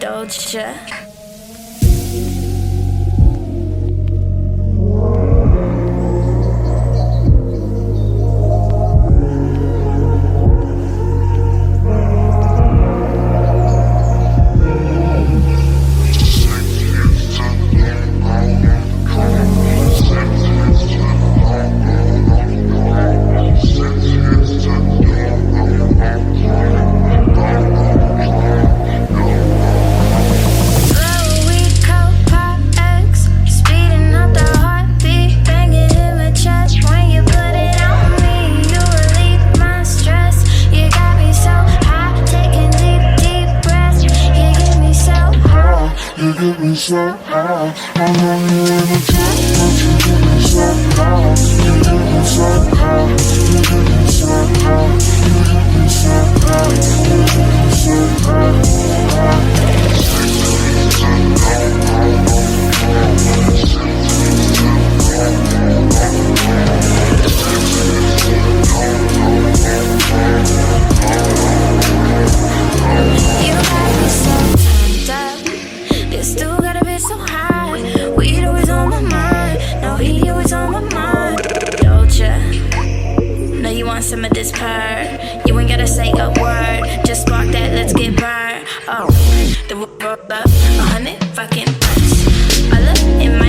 Doja. So high, I know you wanna talk, but you get me so high. You get me so high, you get me so high, you get me so high, you get me so high. You got me so turned up. You still got a bit so high. Weed always on my mind. No, he always on my mind. Doja. Know you want some of this purr. You ain't gotta say a word. Just spark that, let's get burned. Oh, the roll up 100 fucking bucks. I look in my